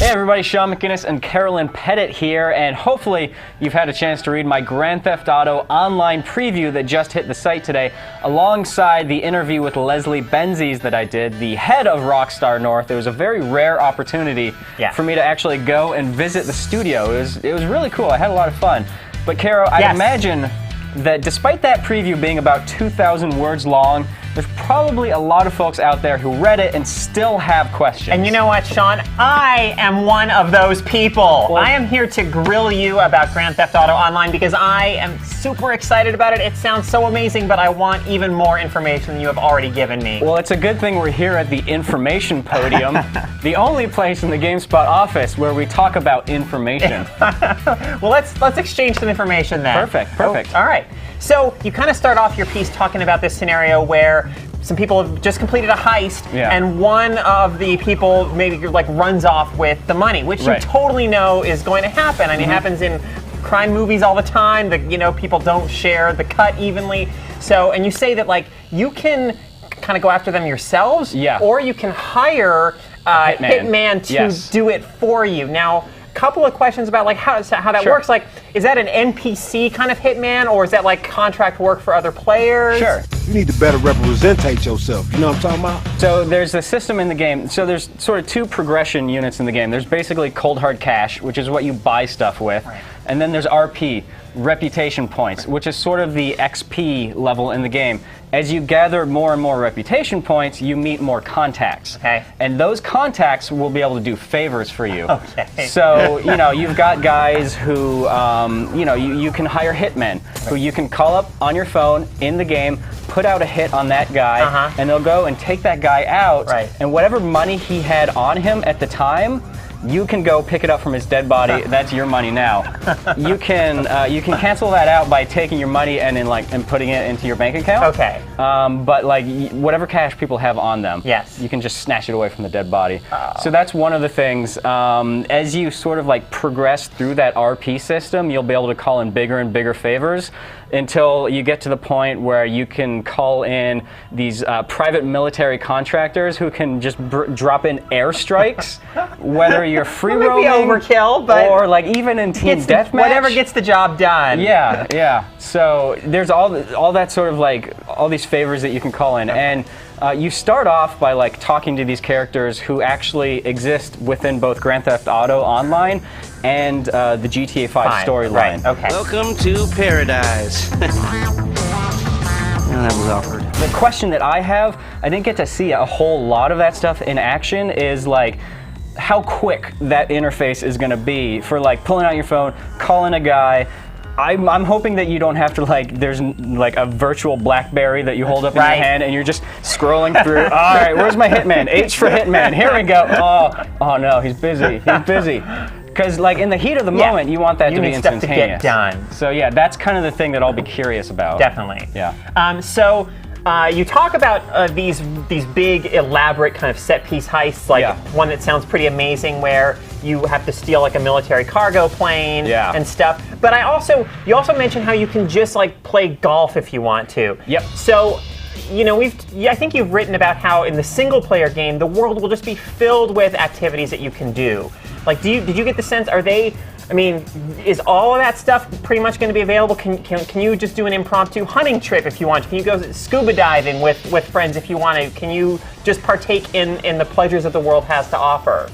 everybody, Shaun McInnes and Carolyn Pettit here, and hopefully you've had a chance to read my Grand Theft Auto online preview that just hit the site today, alongside the interview with Leslie Benzies that I did, the head of Rockstar North. It was a very rare opportunity for me to actually go and visit the studio. It was really cool. I had a lot of fun. But Caro, I imagine that despite that preview being about 2,000 words long, there's probably a lot of folks out there who read it and still have questions. And you know what, Shaun? I am one of those people. Well, I am here to grill you about Grand Theft Auto Online because I am super excited about it. It sounds so amazing, but I want even more information than you have already given me. Well, it's a good thing we're here at the information podium, the only place in the GameSpot office where we talk about information. Well, let's exchange some information then. Perfect. All right. So you kind of start off your piece talking about this scenario where some people have just completed a heist, and one of the people maybe like runs off with the money, which you totally know is going to happen. I mean, it happens in crime movies all the time. That people don't share the cut evenly. So, and you say that like you can kind of go after them yourselves, or you can hire a hitman to do it for you. Now, couple of questions about like how that works. Like, is that an NPC kind of hitman, or is that like contract work for other players? Sure. You need to better represent yourself. You know what I'm talking about? So there's a system in the game. So there's sort of two progression units in the game. There's basically cold hard cash, which is what you buy stuff with, and then there's RP, reputation points, which is sort of the XP level in the game. As you gather more and more reputation points, you meet more contacts. And those contacts will be able to do favors for you. So, you've got guys who, you can hire hitmen who you can call up on your phone in the game, put out a hit on that guy, and they'll go and take that guy out, and whatever money he had on him at the time, you can go pick it up from his dead body. That's your money now. You can cancel that out by taking your money and putting it into your bank account. But like whatever cash people have on them, you can just snatch it away from the dead body. So that's one of the things. As you sort of like progress through that RP system, you'll be able to call in bigger and bigger favors until you get to the point where you can call in these private military contractors who can just drop in airstrikes, whether you're free roaming, overkill, but or like even in team deathmatch, whatever gets the job done. So there's all that sort of like all these favors that you can call in, and you start off by like talking to these characters who actually exist within both Grand Theft Auto Online and the GTA 5 storyline. Welcome to paradise. That was awkward. The question that I have, I didn't get to see a whole lot of that stuff in action, is like how quick that interface is going to be for like pulling out your phone, calling a guy. I'm hoping that you don't have to there's like a virtual BlackBerry that you hold up in your hand and you're just scrolling through. All right, where's my hitman? H for hitman. Here we go. Oh no, he's busy. Because like in the heat of the moment, you want that to be instantaneous. Stuff to get done. So that's kind of the thing that I'll be curious about. Definitely. So you talk about these big, elaborate kind of set-piece heists, like one that sounds pretty amazing where you have to steal like a military cargo plane and stuff. But you also mentioned how you can just like play golf if you want to. So, I think you've written about how in the single-player game, the world will just be filled with activities that you can do. Like, did you get the sense, is all of that stuff pretty much going to be available? Can you just do an impromptu hunting trip if you want? Can you go scuba diving with friends if you want to? Can you just partake in the pleasures that the world has to offer?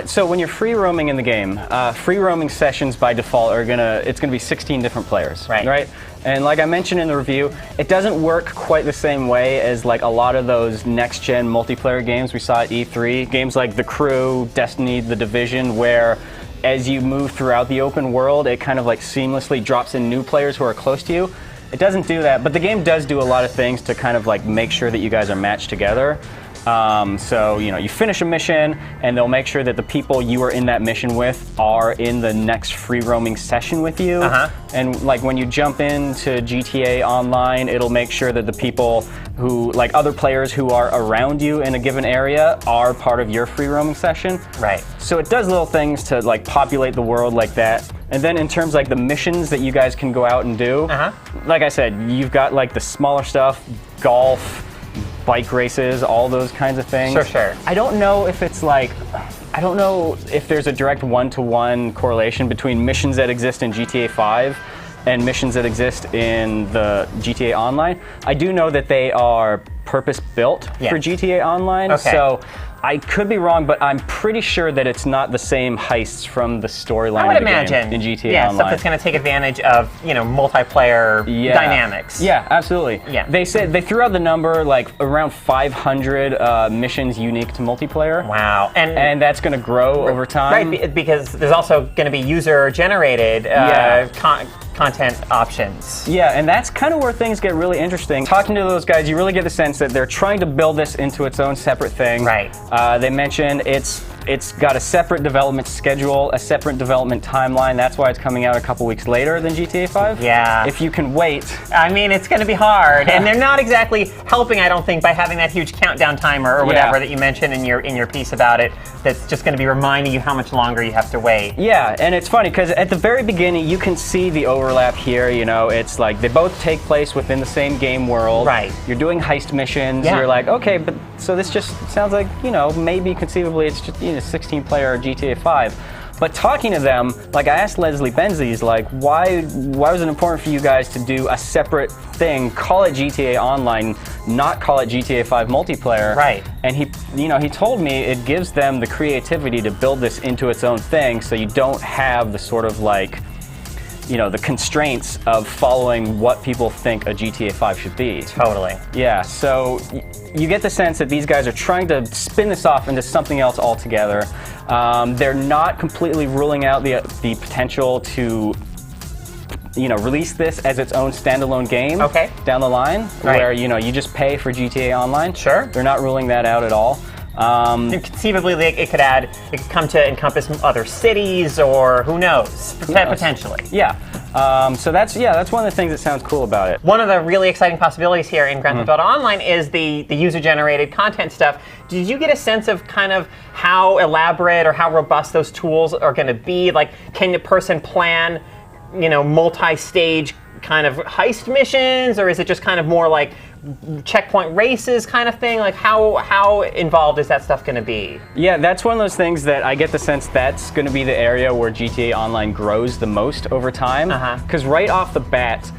So when you're free roaming in the game, free roaming sessions by default it's gonna be 16 different players, right? And like I mentioned in the review, it doesn't work quite the same way as like a lot of those next-gen multiplayer games we saw at E3. Games like The Crew, Destiny, The Division, where as you move throughout the open world, it kind of like seamlessly drops in new players who are close to you. It doesn't do that, but the game does do a lot of things to kind of like make sure that you guys are matched together. So, you finish a mission and they'll make sure that the people you are in that mission with are in the next free roaming session with you. And like when you jump into GTA Online, it'll make sure that the people who, like other players who are around you in a given area are part of your free roaming session. So it does little things to like populate the world like that. And then in terms like the missions that you guys can go out and do, like I said, you've got like the smaller stuff, golf, bike races, all those kinds of things. Sure. I don't know if it's like, I don't know if there's a direct one-to-one correlation between missions that exist in GTA 5 and missions that exist in the GTA Online. I do know that they are purpose-built for GTA Online, so I could be wrong, but I'm pretty sure that it's not the same heists from the storyline of the game in GTA Online. Stuff that's going to take advantage of, multiplayer dynamics. Yeah, absolutely. Yeah. They said they threw out the number like around 500 missions unique to multiplayer. Wow. And that's going to grow over time. Right, because there's also going to be user-generated content options. Yeah, and that's kind of where things get really interesting. Talking to those guys, you really get the sense that they're trying to build this into its own separate thing. Right. They mentioned it's got a separate development schedule, a separate development timeline. That's why it's coming out a couple weeks later than GTA 5. Yeah. If you can wait. I mean, it's going to be hard, and they're not exactly helping, I don't think, by having that huge countdown timer or whatever that you mentioned in your piece about it. That's just going to be reminding you how much longer you have to wait. Yeah, and it's funny because at the very beginning you can see the overlap here. It's like they both take place within the same game world. Right. You're doing heist missions. Yeah. You're like, okay, but so this just sounds like maybe conceivably it's just 16-player GTA 5. But talking to them, like I asked Leslie Benzies, like why was it important for you guys to do a separate thing, call it GTA Online, not call it GTA 5 multiplayer? Right. And he told me it gives them the creativity to build this into its own thing, so you don't have the sort of like, the constraints of following what people think a GTA 5 should be. Totally. Yeah, so you get the sense that these guys are trying to spin this off into something else altogether. They're not completely ruling out the potential to release this as its own standalone game down the line, where you just pay for GTA Online. Sure. They're not ruling that out at all. Conceivably, it could come to encompass other cities, or who knows, potentially. Yeah. So that's one of the things that sounds cool about it. One of the really exciting possibilities here in Grand Theft Auto Online is the user-generated content stuff. Did you get a sense of kind of how elaborate or how robust those tools are going to be? Like, can the person plan, multi-stage kind of heist missions, or is it just kind of more like checkpoint races kind of thing? Like how involved is that stuff going to be? Yeah, that's one of those things that I get the sense that's going to be the area where GTA Online grows the most over time. Because right off the bat,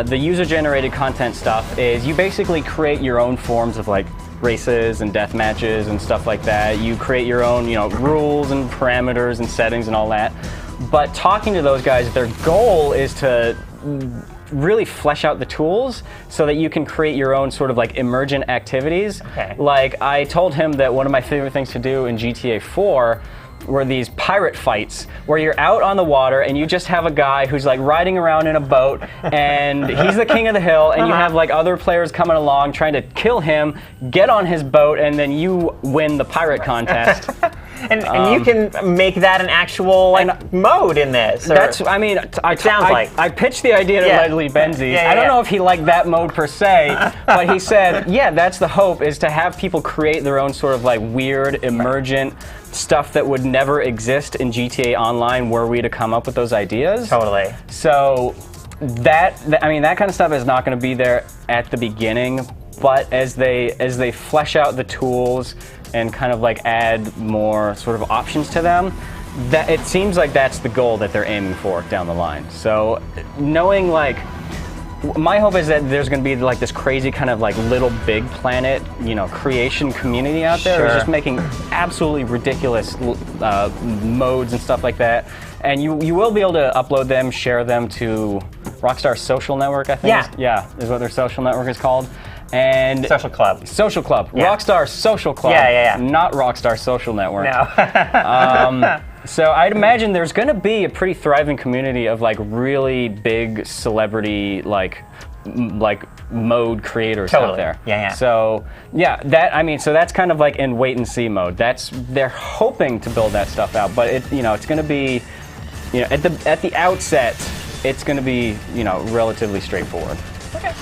the user-generated content stuff is you basically create your own forms of like races and death matches and stuff like that. You create your own, rules and parameters and settings and all that. But talking to those guys, their goal is to really flesh out the tools so that you can create your own sort of like emergent activities. Like I told him that one of my favorite things to do in GTA 4 were these pirate fights where you're out on the water and you just have a guy who's like riding around in a boat and he's the king of the hill, and you have like other players coming along trying to kill him, get on his boat, and then you win the pirate contest. And you can make that an actual mode in this. That's, I mean, I pitched the idea to Leslie Benzies. I don't know if he liked that mode per se, but he said, yeah, that's the hope, is to have people create their own sort of like weird, emergent stuff that would never exist in GTA Online were we to come up with those ideas. Totally. So that kind of stuff is not going to be there at the beginning, but as they flesh out the tools and kind of like add more sort of options to them, that it seems like that's the goal that they're aiming for down the line. So knowing like, my hope is that there's going to be like this crazy kind of like Little Big Planet, creation community out there who's just making absolutely ridiculous modes and stuff like that. And you will be able to upload them, share them to Rockstar Social Network, I think. Is what their social network is called. And Social Club. Rockstar Social Club. Not Rockstar Social Network. No. So I'd imagine there's going to be a pretty thriving community of like really big celebrity like mode creators out there. So so that's kind of like in wait and see mode. They're hoping to build that stuff out, but it's going to be, at the outset, it's going to be relatively straightforward. Okay.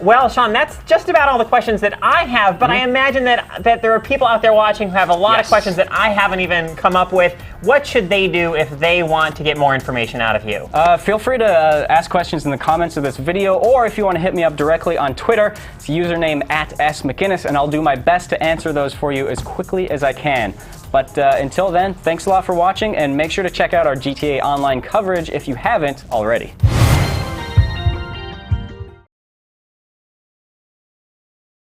Well, Shaun, that's just about all the questions that I have, but I imagine that there are people out there watching who have a lot of questions that I haven't even come up with. What should they do if they want to get more information out of you? Feel free to ask questions in the comments of this video, or if you want to hit me up directly on Twitter, it's username @smcginnis, and I'll do my best to answer those for you as quickly as I can. But until then, thanks a lot for watching, and make sure to check out our GTA Online coverage if you haven't already.